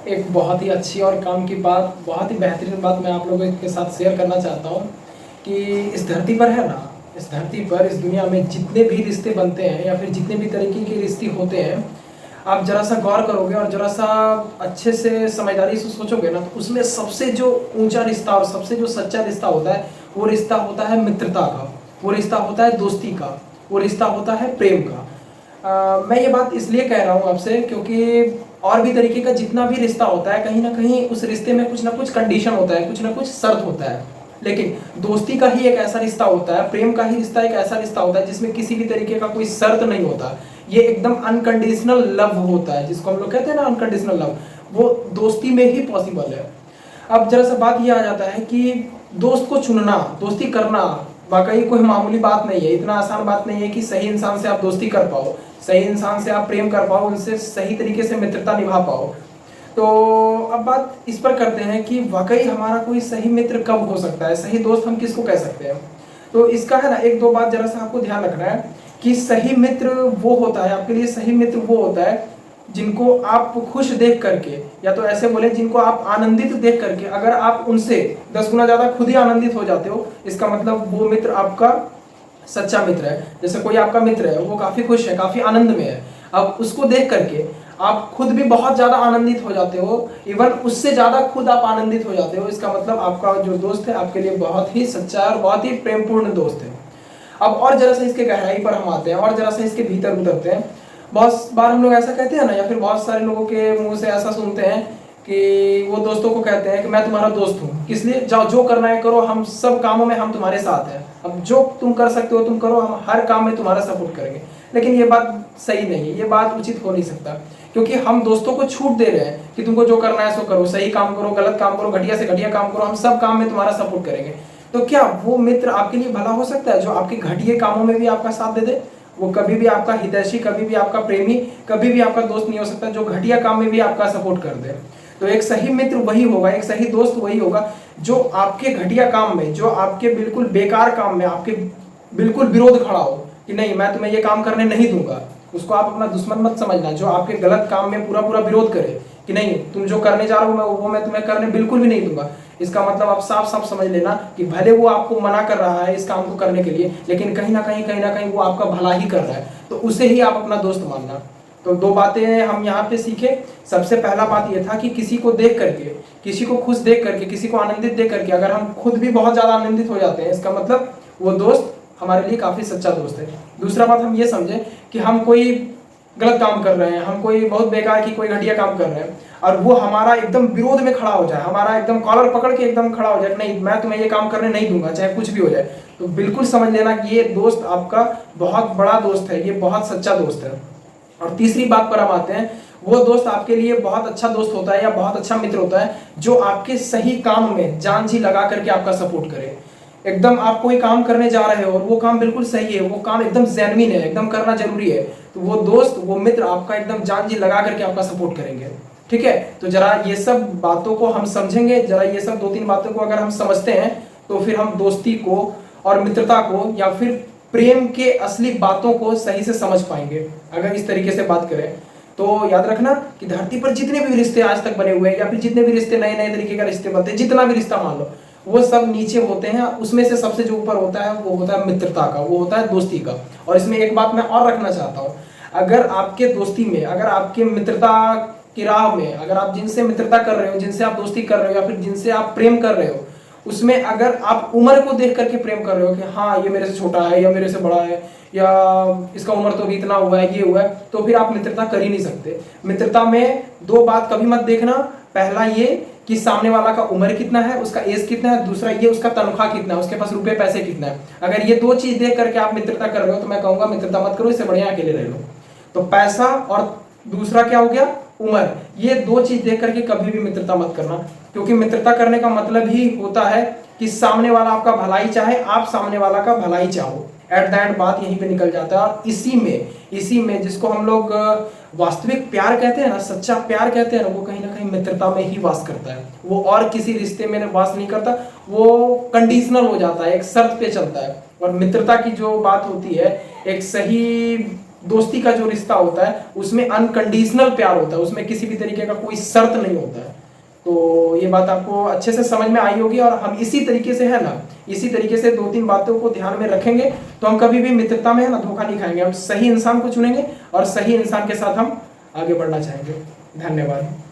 एक बहुत ही अच्छी और काम की बात, बहुत ही बेहतरीन बात मैं आप लोगों के साथ शेयर करना चाहता हूँ कि इस धरती पर है ना, इस धरती पर, इस दुनिया में जितने भी रिश्ते बनते हैं या फिर जितने भी तरीके के रिश्ते होते हैं, आप जरा सा गौर करोगे और जरा सा अच्छे से समझदारी से सोचोगे ना, तो उसमें सबसे जो ऊंचा रिश्ता और सबसे जो सच्चा रिश्ता होता है, वो रिश्ता होता है मित्रता का, वो रिश्ता होता है दोस्ती का, वो रिश्ता होता है प्रेम का। मैं ये बात इसलिए कह रहा हूँ आपसे क्योंकि और भी तरीके का जितना भी रिश्ता होता है, कहीं ना कहीं उस रिश्ते में कुछ ना कुछ कंडीशन होता है, कुछ ना कुछ शर्त होता है। लेकिन दोस्ती का ही एक ऐसा रिश्ता होता है, प्रेम का ही रिश्ता एक ऐसा रिश्ता होता है जिसमें किसी भी तरीके का कोई शर्त नहीं होता। ये एकदम अनकंडीशनल लव होता है, जिसको हम लोग कहते हैं ना अनकंडीशनल लव, वो दोस्ती में ही पॉसिबल है। अब जरा सा बात ये आ जाता है कि दोस्त को चुनना, दोस्ती करना वाकई कोई मामूली बात नहीं है, इतना आसान बात नहीं है कि सही इंसान से आप दोस्ती कर पाओ, सही इंसान से आप प्रेम कर पाओ, उनसे सही तरीके से मित्रता निभा पाओ। तो अब बात इस पर करते हैं कि वाकई हमारा कोई सही मित्र कब हो सकता है, सही दोस्त हम किसको कह सकते हैं। तो इसका है ना, एक दो बात जरा सा आपको ध्यान रखना है कि सही मित्र वो होता है, आपके लिए सही मित्र वो होता है जिनको आप खुश देख करके, या तो ऐसे बोले जिनको आप आनंदित देख करके अगर आप उनसे 10 गुना ज्यादा खुद ही आनंदित हो जाते हो, इसका मतलब वो मित्र आपका सच्चा मित्र है। जैसे कोई आपका मित्र है, वो काफी खुश है, काफी आनंद में है, अब उसको देख करके आप खुद भी बहुत ज्यादा आनंदित हो जाते हो, इवन उससे ज्यादा खुद आप आनंदित हो जाते हो, इसका मतलब आपका जो दोस्त है आपके लिए बहुत ही सच्चा और बहुत ही प्रेमपूर्ण दोस्त है। अब और जरा सा इसके गहराई पर हम आते हैं और जरा सा इसके भीतर उतरते हैं। बहुत बार हम लोग ऐसा कहते हैं ना, या फिर बहुत सारे लोगों के मुंह से ऐसा सुनते हैं कि वो दोस्तों को कहते हैं कि मैं तुम्हारा दोस्त हूँ, किस लिए, जाओ जो करना है करो, हम सब कामों में हम तुम्हारे साथ हैं, अब जो तुम कर सकते हो तुम करो, हम हर काम में तुम्हारा सपोर्ट करेंगे। लेकिन ये बात सही नहीं है, ये बात उचित हो नहीं सकता, क्योंकि हम दोस्तों को छूट दे रहे हैं कि तुमको जो करना है सो करो, सही काम करो, गलत काम करो, घटिया से घटिया काम करो, हम सब काम में तुम्हारा सपोर्ट करेंगे। तो क्या वो मित्र आपके लिए भला हो सकता है जो आपके घटिया कामों में भी आपका साथ दे दे? वो कभी भी आपका हितैषी, कभी भी आपका प्रेमी, कभी भी आपका दोस्त नहीं हो सकता जो घटिया काम में भी आपका सपोर्ट कर दे। तो एक सही मित्र वही होगा, एक सही दोस्त वही होगा जो आपके घटिया काम में, जो आपके बिल्कुल बेकार काम में आपके बिल्कुल विरोध खड़ा हो कि नहीं मैं तुम्हें ये काम करने नहीं दूंगा। उसको आप अपना दुश्मन मत समझना, जो आपके गलत काम में पूरा पूरा विरोध करे कि नहीं तुम जो करने जा रहे हो वो मैं तुम्हें करने बिल्कुल भी नहीं दूंगा। इसका मतलब आप साफ साफ समझ लेना कि भले वो आपको मना कर रहा है इस काम को करने के लिए, लेकिन कहीं ना कहीं वो आपका भला ही कर रहा है, तो उसे ही आप अपना दोस्त मानना। तो दो बातें हम यहाँ पे सीखे। सबसे पहला बात यह था कि किसी को देख करके, किसी को खुश देख करके, किसी को आनंदित देख करके अगर हम खुद भी बहुत ज्यादा आनंदित हो जाते हैं, इसका मतलब वो दोस्त हमारे लिए काफी सच्चा दोस्त है। दूसरा बात हम ये समझे कि हम कोई गलत काम कर रहे हैं, हम कोई बहुत बेकार की कोई घटिया काम कर रहे हैं और वो हमारा एकदम विरोध में खड़ा हो जाए, हमारा एकदम कॉलर पकड़ के एकदम खड़ा हो जाए, नहीं मैं तुम्हें ये काम करने नहीं दूंगा चाहे कुछ भी हो जाए, तो बिल्कुल समझ लेना कि ये दोस्त आपका बहुत बड़ा दोस्त है, ये बहुत सच्चा दोस्त है। और तीसरी बात पर हम आते हैं, वो दोस्त आपके लिए बहुत अच्छा दोस्त होता है या बहुत अच्छा मित्र होता है जो आपके सही काम में जान जी लगा करके आपका सपोर्ट करे। एकदम आप कोई काम करने जा रहे हो और वो काम बिल्कुल सही है, वो काम एकदम जेन्युइन है, एकदम करना जरूरी है, तो वो दोस्त, वो मित्र आपका एकदम जान जी लगा करके आपका सपोर्ट करेंगे। ठीक है, तो जरा ये सब बातों को हम समझेंगे, जरा ये सब दो तीन बातों को अगर हम समझते हैं तो फिर हम दोस्ती को और मित्रता को या फिर प्रेम के असली बातों को सही से समझ पाएंगे। अगर इस तरीके से बात करें तो याद रखना कि धरती पर जितने भी रिश्ते आज तक बने हुए हैं या फिर जितने भी रिश्ते नए नए तरीके का रिश्ते बनते हैं, जितना भी रिश्ता मान लो, वो सब नीचे होते हैं, उसमें से सबसे जो ऊपर होता है वो होता है मित्रता का, वो होता है दोस्ती का। और इसमें एक बात मैं और रखना चाहता हूँ, अगर आपके दोस्ती में, अगर आपके मित्रता की राह में, अगर आप जिनसे मित्रता कर रहे हो, जिनसे आप दोस्ती कर रहे हो या फिर जिनसे आप प्रेम कर रहे हो, उसमें अगर आप उम्र को देख करके प्रेम कर रहे हो कि हाँ ये मेरे से छोटा है या मेरे से बड़ा है या इसका उम्र तो भी इतना हुआ है, ये हुआ है, तो फिर आप मित्रता कर ही नहीं सकते। मित्रता में दो बात कभी मत देखना, पहला ये कि सामने वाला का उम्र कितना है, उसका एज कितना है, दूसरा ये उसका तनख्वाह कितना है, उसके पास रुपए पैसे कितना है। अगर ये दो चीज देख करके आप मित्रता कर रहे हो तो मैं कहूंगा मित्रता मत करो, इससे बढ़िया अकेले रह लो। तो पैसा और दूसरा क्या हो गया, उम्र, ये दो चीज देख करके कभी भी मित्रता मत करना, क्योंकि मित्रता करने का मतलब ही होता है कि सामने वाला आपका भलाई चाहे, आप सामने वाला का भलाई चाहो। एट द एंड बात यहीं पे निकल जाता है। और इसी में जिसको हम लोग वास्तविक प्यार कहते हैं ना, सच्चा प्यार कहते हैं ना, वो कहीं ना कहीं मित्रता में ही वास करता है, वो और किसी रिश्ते में वास नहीं करता, वो कंडीशनल हो जाता है, एक शर्त पे चलता है। और मित्रता की जो बात होती है, एक सही दोस्ती का जो रिश्ता होता है उसमें अनकंडीशनल प्यार होता है, उसमें किसी भी तरीके का कोई शर्त नहीं होता है। तो ये बात आपको अच्छे से समझ में आई होगी, और हम इसी तरीके से है ना, इसी तरीके से 2-3 बातों को ध्यान में रखेंगे तो हम कभी भी मित्रता में है ना धोखा नहीं खाएंगे। हम सही इंसान को चुनेंगे और सही इंसान के साथ हम आगे बढ़ना चाहेंगे। धन्यवाद।